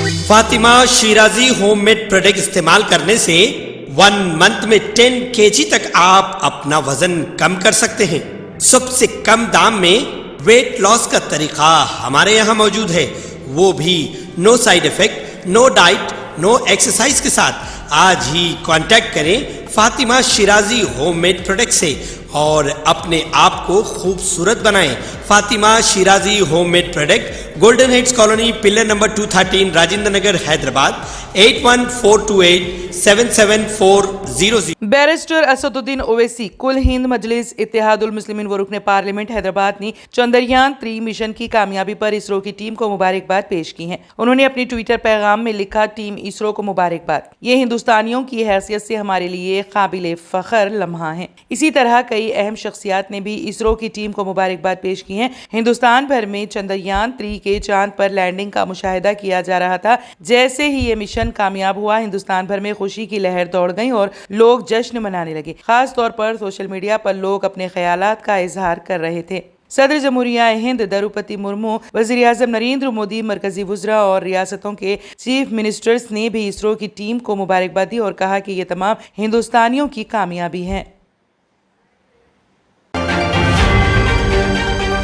Fatima Shirazi home made product استعمال کرنے سے 1 منتھ میں 10 kg تک آپ اپنا وزن کم کر سکتے ہیں۔ سب سے کم دام میں ویٹ لاس کا طریقہ ہمارے یہاں موجود ہے، وہ بھی no side effect, no diet, no exercise کے ساتھ۔ آج ہی کانٹیکٹ کریں Fatima Shirazi home made product سے اور اپنے آپ کو خوبصورت بنائیں۔ Fatima Shirazi home made product, Golden Heights Colony, pillar number 213، Rajendra Nagar, Hyderabad, 8142877400۔ Barrister Asaduddin Owaisi, کل ہند مجلس اتحاد المسلمین و رکن پارلیمنٹ حیدرآباد نے چندریان 3 مشن کی کامیابی پر اسرو کی ٹیم کو مبارکباد پیش کی ہے۔ انہوں نے اپنی ٹویٹر پیغام میں لکھا، ٹیم اسرو کو مبارکباد، یہ ہندوستانیوں کی حیثیت سے ہمارے لیے قابل فخر لمحہ ہے۔ اسی طرح کئی اہم شخصیات نے بھی اسرو کی ٹیم کو مبارکباد پیش کی ہے۔ ہندوستان بھر میں چندریان 3 کے چاند پر لینڈنگ کا مشاہدہ کیا جا رہا تھا۔ جیسے ہی یہ مشن کامیاب ہوا، ہندوستان بھر میں خوشی کی لہر دوڑ گئی اور لوگ جشن منانے لگے۔ خاص طور پر سوشل میڈیا پر لوگ اپنے خیالات کا اظہار کر رہے تھے۔ صدر جمہوریہ ہند دروپتی مرمو، وزیر اعظم نریندر مودی، مرکزی وزراء اور ریاستوں کے چیف منسٹرز نے بھی اسرو کی ٹیم کو مبارکباد دی اور کہا کہ یہ تمام ہندوستانیوں کی کامیابی ہے۔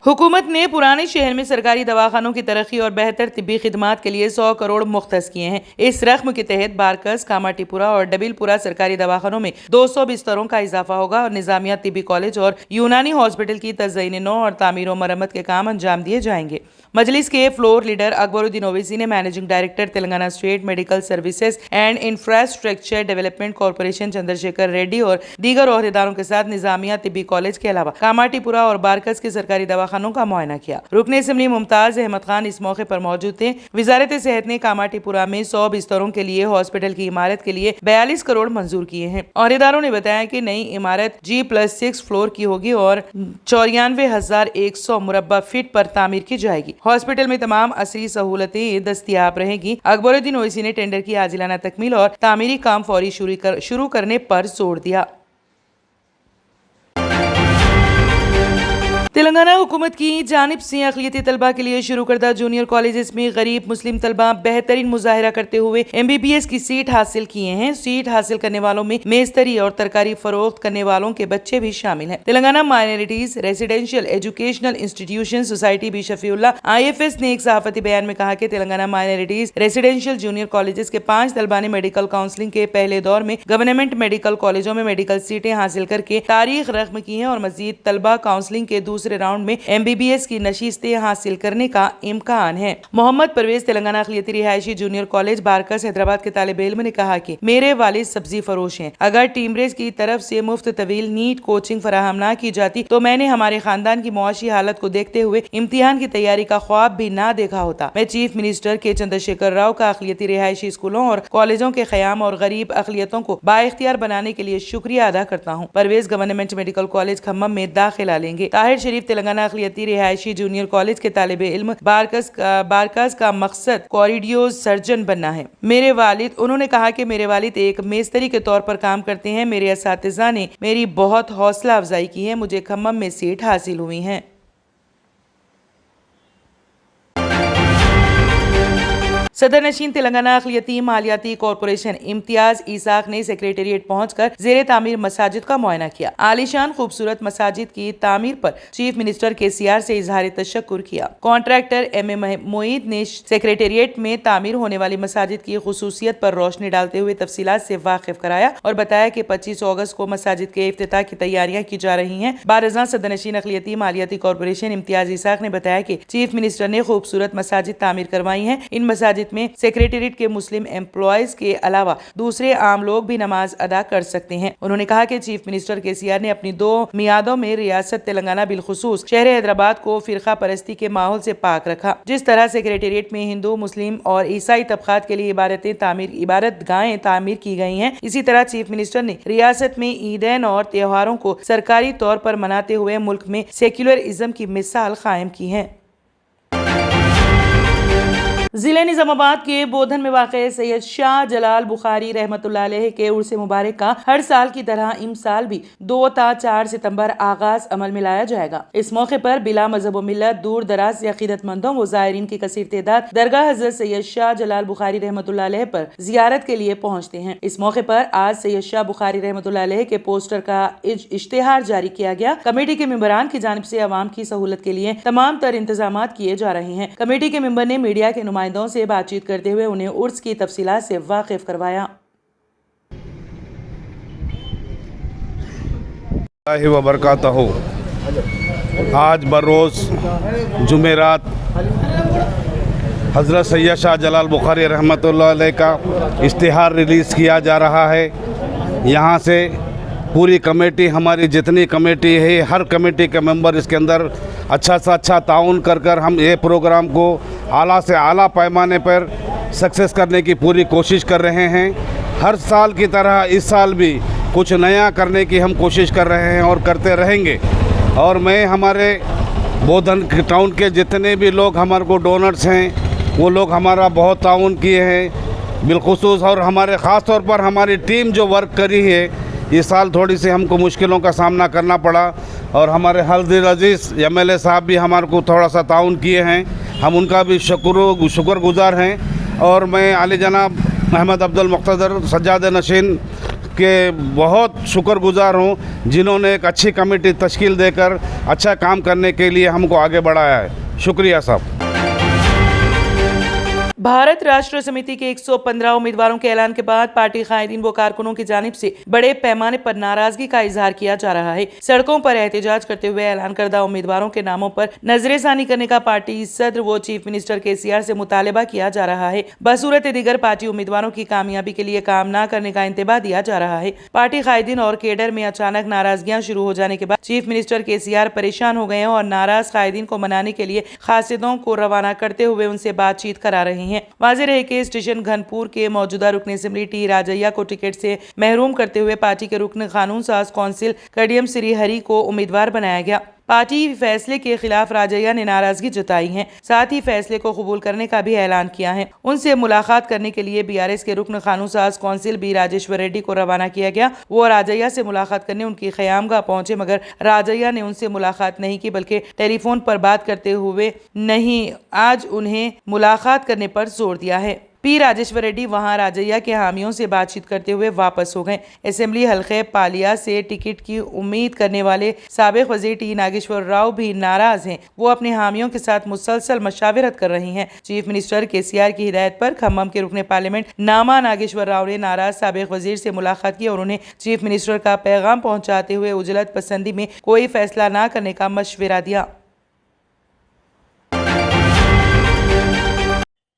حکومت نے پرانے شہر میں سرکاری دواخانوں کی ترقی اور بہتر طبی خدمات کے لیے 100 کروڑ مختص کیے ہیں۔ اس رقم کے تحت بارکس، کاماٹی پورا اور ڈبل پورا سرکاری دواخانوں میں 200 بستروں کا اضافہ ہوگا اور نظامیہ طبی کالج اور یونانی ہاسپٹل کی تزئین نو اور تعمیر و مرمت کے کام انجام دیے جائیں گے۔ مجلس کے فلور لیڈر اکبر الدین اویسی نے managing director Telangana state medical services and infrastructure development corporation Chandrashekhar Reddy اور دیگر عہدیداروں کے ساتھ نظامیہ طبی کالج کے علاوہ کاماٹی پورا اور بارکس کے سرکاری دواخانوں کا معائنہ کیا۔ رکن اسمبلی ممتاز احمد خان اس موقع پر موجود تھے۔ وزارت صحت نے کاماٹی پورا میں 100 بستروں کے لیے ہاسپٹل کی عمارت کے لیے 42 کروڑ منظور کیے ہیں۔ عہدیداروں نے بتایا کہ نئی عمارت G+6 فلور کی ہوگی اور 94,100 مربع فٹ پر تعمیر کی جائے گی۔ ہاسپٹل میں تمام عصری سہولتیں دستیاب رہیں گی۔ اکبر الدین اویسی نے ٹینڈر کی عاجلانہ تکمیل اور تعمیری کام فوری شروع کرنے پر زور دیا۔ تلنگانہ حکومت کی جانب سے اقلیتی طلبہ کے لیے شروع کردہ جونیئر کالجز میں غریب مسلم طلبہ بہترین مظاہرہ کرتے ہوئے MBBS کی سیٹ حاصل کیے ہیں۔ سیٹ حاصل کرنے والوں میں میستری اور ترکاری فروخت کرنے والوں کے بچے بھی شامل ہیں۔ Telangana minorities residential educational institution society B Shafiullah IFS نے ایک صحافتی بیان میں کہا کہ Telangana minorities residential junior colleges کے 5 طلبہ نے میڈیکل کاؤنسلنگ کے پہلے دور میں گورنمنٹ میڈیکل کالجوں میں میڈیکل سیٹیں حاصل کر کے تاریخ رقم کی ہیں اور مزید طلبہ کاؤنسلنگ کے دوسرے راؤنڈ میں MBBS کی نشستیں حاصل کرنے کا امکان ہے۔ محمد پرویز، تلنگانہ اقلیتی رہائشی جونیئر کالج بارکس حیدرآباد کے طالب علم نے کہا کہ میرے والد سبزی فروش ہیں۔ اگر ٹیمریز کی طرف سے مفت طویل نیٹ کوچنگ فراہم نہ کی جاتی تو میں نے ہمارے خاندان کی معاشی حالت کو دیکھتے ہوئے امتحان کی تیاری کا خواب بھی نہ دیکھا ہوتا۔ میں چیف منسٹر کے چندرشیکھر راؤ کا اقلیتی رہائشی اسکولوں اور کالجوں کے قیام اور غریب اقلیتوں کو بااختیار بنانے کے لیے شکریہ ادا کرتا ہوں۔ Parvez government medical college Khammam میں داخلہ لیں گے۔ طاہر شریف، تلنگانہ اقلیتی رہائشی جونیئر کالج کے طالب علم، بارکس کا مقصد کوریڈیو سرجن بننا ہے۔ انہوں نے کہا کہ میرے والد ایک میستری کے طور پر کام کرتے ہیں۔ میرے اساتذہ نے میری بہت حوصلہ افزائی کی ہے۔ مجھے کھمم میں سیٹ حاصل ہوئی ہیں۔ صدر نشین تلنگانہ اقلیتی مالیاتی کارپوریشن امتیاز اسحاق نے سیکریٹریٹ پہنچ کر زیر تعمیر مساجد کا معائنہ کیا۔ عالیشان خوبصورت مساجد کی تعمیر پر چیف منسٹر KCR سے اظہار تشکر کیا۔ کانٹریکٹر MM معید نے سیکریٹریٹ میں تعمیر ہونے والی مساجد کی خصوصیت پر روشنی ڈالتے ہوئے تفصیلات سے واقف کرایا اور بتایا کہ 25 اگست کو مساجد کے افتتاح کی تیاریاں کی جا رہی ہیں۔ بارزاں صدر نشین اقلیتی مالیاتی کارپوریشن امتیاز اسحاق نے بتایا کہ چیف منسٹر نے خوبصورت مساجد تعمیر کروائی ہیں۔ ان مساجد میں سیکریٹریٹ کے مسلم امپلائیز کے علاوہ دوسرے عام لوگ بھی نماز ادا کر سکتے ہیں۔ انہوں نے کہا کہ چیف منسٹر KCR نے اپنی 2 میعادوں میں ریاست تلنگانہ بالخصوص شہر حیدرآباد کو فرقہ پرستی کے ماحول سے پاک رکھا۔ جس طرح سیکریٹریٹ میں ہندو، مسلم اور عیسائی طبقات کے لیے عبادت گاہیں تعمیر کی گئی ہیں، اسی طرح چیف منسٹر نے ریاست میں عیدین اور تہواروں کو سرکاری طور پر مناتے ہوئے ملک میں سیکولرزم کی مثال قائم کی ہے۔ ضلع نظام آباد کے بودھن میں واقع سید شاہ جلال بخاری رحمۃ اللہ علیہ کے عرس مبارک کا ہر سال کی طرح امسال بھی 2 تا 4 ستمبر آغاز عمل میں لایا جائے گا۔ اس موقع پر بلا مذہب و ملت دور دراز سے عقیدت مندوں و زائرین کی کثیر تعداد درگاہ حضرت سید شاہ جلال بخاری رحمۃ اللہ علیہ پر زیارت کے لیے پہنچتے ہیں۔ اس موقع پر آج سید شاہ بخاری رحمۃ اللہ علیہ کے پوسٹر کا اشتہار جاری کیا گیا۔ کمیٹی کے ممبران کی جانب سے عوام کی سہولت کے لیے تمام تر انتظامات کیے جا رہے ہیں۔ کمیٹی کے ممبر نے میڈیا کے نمائندوں سے بات چیت کرتے ہوئے انہیں عرس کی تفصیلات سے واقف کروایا۔ اللہ وبرکاتہ۔ آج بروز جمعرات حضرت سید شاہ جلال بخاری رحمۃ اللہ علیہ کا اشتہار ریلیز کیا جا رہا ہے۔ یہاں سے پوری کمیٹی، ہماری جتنی کمیٹی ہے، ہر کمیٹی کے ممبر اس کے اندر اچھا سے اچھا تعاون کر ہم یہ پروگرام کو اعلیٰ سے اعلیٰ پیمانے پر سکسیس کرنے کی پوری کوشش کر رہے ہیں۔ ہر سال کی طرح اس سال بھی کچھ نیا کرنے کی ہم کوشش کر رہے ہیں اور کرتے رہیں گے۔ اور میں ہمارے بودھن ٹاؤن کے جتنے بھی لوگ ہمارے کو ڈونرز ہیں، وہ لوگ ہمارا بہت تعاون کیے ہیں بالخصوص، اور ہمارے خاص طور پر ہماری ٹیم جو ورک کری ہے، اس سال تھوڑی سی ہم کو مشکلوں کا سامنا کرنا پڑا، اور ہمارے حلدی عزیز ایم ایل اے صاحب بھی ہمارے کو تھوڑا سا تعاون کیے ہیں، ہم ان کا بھی شکر گزار ہیں۔ اور میں علی جناب محمد عبد المقتدر سجاد نشین کے بہت شکر گزار ہوں، جنہوں نے ایک اچھی کمیٹی تشکیل دے کر اچھا کام کرنے کے لیے ہم کو آگے بڑھایا ہے۔ شکریہ صاحب۔ بھارت راشٹر سمیتی کے 115 امیدواروں کے اعلان کے بعد پارٹی قائدین و کارکنوں کی جانب سے بڑے پیمانے پر ناراضگی کا اظہار کیا جا رہا ہے۔ سڑکوں پر احتجاج کرتے ہوئے اعلان کردہ امیدواروں کے ناموں پر نظر ثانی کرنے کا پارٹی صدر و چیف منسٹر KCR سے مطالبہ کیا جا رہا ہے۔ بصورت دیگر پارٹی امیدواروں کی کامیابی کے لیے کام نہ کرنے کا انتباہ دیا جا رہا ہے۔ پارٹی قائدین اور کیڈر میں اچانک ناراضگیاں شروع ہو جانے کے بعد چیف منسٹر KCR پریشان ہو گئے ہیں اور ناراض قائدین کو منانے کے لیے قاصدوں کو روانہ کرتے ہوئے ان سے بات چیت کرا رہے ہیں۔ واضح رہے کہ اسٹیشن گھنپور کے موجودہ رکن اسمبلی ٹی راجیا کو ٹکٹ سے محروم کرتے ہوئے پارٹی کے رکن قانون ساز کونسل کڈیم سری ہری کو امیدوار بنایا گیا۔ پارٹی فیصلے کے خلاف راجیا نے ناراضگی جتائی ہے، ساتھ ہی فیصلے کو قبول کرنے کا بھی اعلان کیا ہے۔ ان سے ملاقات کرنے کے لیے BRS کے رکن قانون ساز کونسل بی راجیشور ریڈی کو روانہ کیا گیا۔ وہ راجیا سے ملاقات کرنے ان کی قیامگاہ پہنچے، مگر راجیا نے ان سے ملاقات نہیں کی بلکہ ٹیلی فون پر بات کرتے ہوئے نہیں آج انہیں ملاقات کرنے پر زور دیا ہے۔ پی راجیشور ریڈی وہاں راجیا کے حامیوں سے بات چیت کرتے ہوئے واپس ہو گئے۔ اسمبلی حلقے پالیا سے ٹکٹ کی امید کرنے والے سابق وزیر ٹی ناگیشور راؤ بھی ناراض ہیں۔ وہ اپنے حامیوں کے ساتھ مسلسل مشاورت کر رہی ہیں۔ چیف منسٹر KCR کی ہدایت پر کھمم کے رکن پارلیمنٹ ناما ناگیشور راؤ نے ناراض سابق وزیر سے ملاقات کی اور انہیں چیف منسٹر کا پیغام پہنچاتے ہوئے اجلت پسندی میں کوئی فیصلہ نہ کرنے کا مشورہ دیا۔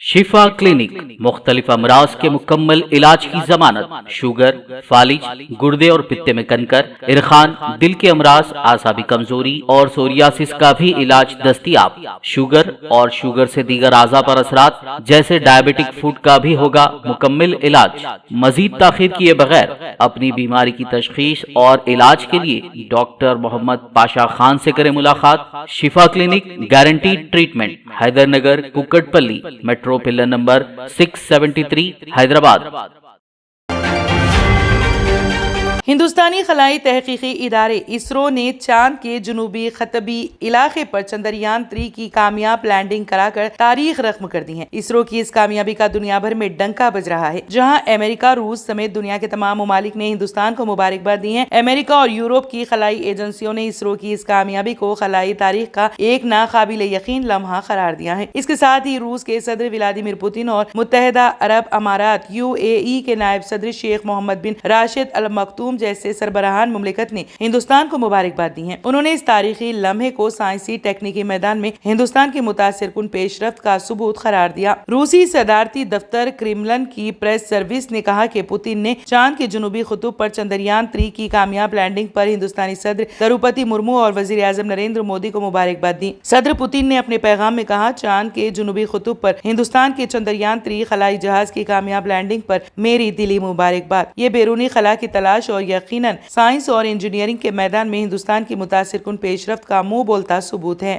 شفا کلینک مختلف امراض کے مکمل علاج کی ضمانت، شوگر، فالج، گردے اور پتے میں کنکر، ارخان، دل کے امراض، اعصابی کمزوری اور سوریاسس کا بھی علاج دستیاب۔ شوگر اور شوگر سے دیگر اعضاء پر اثرات جیسے ڈائبٹک فوڈ کا بھی ہوگا مکمل علاج۔ مزید تاخیر کیے بغیر اپنی بیماری کی تشخیص اور علاج کے لیے ڈاکٹر محمد پاشا خان سے کریں ملاقات۔ Shifa clinic guaranteed treatment, Hyder Nagar, Kukatpally, metro pillar number 673، Hyderabad. ہندوستانی خلائی تحقیقی ادارے اسرو نے چاند کے جنوبی قطبی علاقے پر چندریان 3 کی کامیاب لینڈنگ کرا کر تاریخ رقم کر دی ہے۔ اسرو کی اس کامیابی کا دنیا بھر میں ڈنکا بج رہا ہے، جہاں امریکہ، روس سمیت دنیا کے تمام ممالک نے ہندوستان کو مبارکباد دی ہے۔ امریکہ اور یورپ کی خلائی ایجنسیوں نے اسرو کی اس کامیابی کو خلائی تاریخ کا ایک ناقابل یقین لمحہ قرار دیا ہے۔ اس کے ساتھ ہی روس کے صدر ولادیمیر پوتن اور متحدہ عرب امارات UAE کے نائب صدر شیخ محمد بن راشد ال مکتوم جیسے سربراہان مملکت نے ہندوستان کو مبارکباد دی ہے۔ انہوں نے اس تاریخی لمحے کو سائنسی ٹیکنیکی میدان میں ہندوستان کی متاثر کن پیش رفت کا ثبوت قرار دیا۔ روسی صدارتی دفتر کرملن کی پریس سروس نے کہا کہ پوتن نے چاند کے جنوبی خطوط پر چندریان 3 کی کامیاب لینڈنگ پر ہندوستانی صدر دروپدی مرمو اور وزیر اعظم نریندر مودی کو مبارکباد دی۔ صدر پوتن نے اپنے پیغام میں کہا، چاند کے جنوبی خطوط پر ہندوستان کے چندریان 3 خلائی جہاز کی کامیاب لینڈنگ پر میری دلی مبارکباد۔ یہ بیرونی خلا کی تلاش اور یقیناً سائنس اور انجینئرنگ کے میدان میں ہندوستان کی متاثر کن پیش رفت کا منہ بولتا ثبوت ہے۔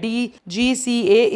DGCA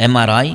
MRI,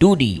2D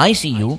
ICU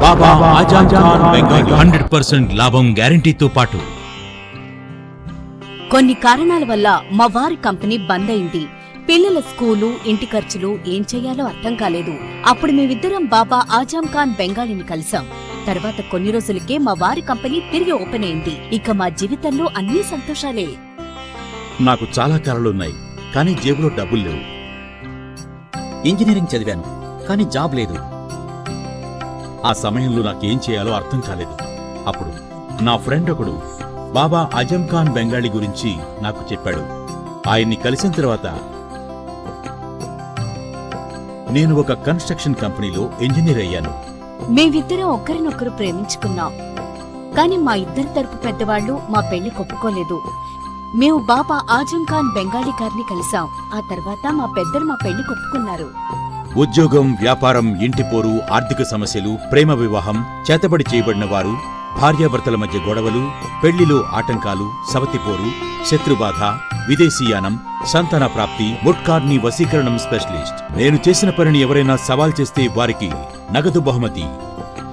బాబా ఆజాం ఖాన్ బెంగాలీ 100% లాభం గ్యారంటీతో పాటు కొన్ని కారణాల వల్ల మా వారి కంపెనీ బంద్ అయింది. పిల్లల స్కూలు, ఇంటి ఖర్చులు ఏం చెయ్యాలో అర్థం కాలేదు. అప్పుడు మేమిద్దరం బాబా ఆజాం ఖాన్ బెంగాలీని కలిసాం. తర్వాత కొన్ని రోజులకే మా వారి కంపెనీ తిరిగి ఓపెన్ అయింది. ఇక మా జీవితంలో అన్ని సంతోషాలే. నాకు చాలా కలలున్నాయి, కానీ జేబులో డబ్బులు లేవు. ఇంజనీరింగ్ చదివాను, కానీ జాబ్ లేదు. ఆ సమయంలో నాకేం చేయాలో అర్థం కాలేదు. అప్పుడు నా ఫ్రెండ్ ఒకడు బాబా ఆజం ఖాన్ బెంగాలీ గురించి నాకు చెప్పాడు. ఆయన్ని కలిసిన తర్వాత నేను ఒక కన్స్ట్రక్షన్ కంపెనీలో ఇంజనీర్ అయ్యాను. మేమిద్దరం ఒకరినొకరు ప్రేమించుకున్నాం. కాని మా ఇద్దరి తరపు పెద్దవాళ్లు మా పెళ్లి ఒప్పుకోలేదు. మేము బాబా ఆజం ఖాన్ బెంగాలీ గారిని కలిసాం. ఆ తర్వాత మా పెద్దలు మా పెళ్లి ఒప్పుకున్నారు. ఉద్యోగం, వ్యాపారం, ఇంటి పోరు, ఆర్థిక సమస్యలు, ప్రేమ వివాహం, చేతబడి చేయబడిన వారు, భార్యాభర్తల మధ్య గొడవలు, పెళ్లిలో ఆటంకాలు, సవతిపోరు, శత్రుబాధ, విదేశీయానం, సంతాన ప్రాప్తి, ముట్కార్ని వశీకరణం స్పెషలిస్ట్. నేను చేసిన పనిని ఎవరైనా సవాల్ చేస్తే వారికి నగదు బహుమతి.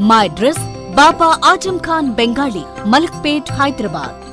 మా అడ్రస్ బాబా ఆజం ఖాన్ బెంగాలీ, మలక్పేట్, హైదరాబాద్.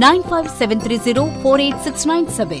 9573048697।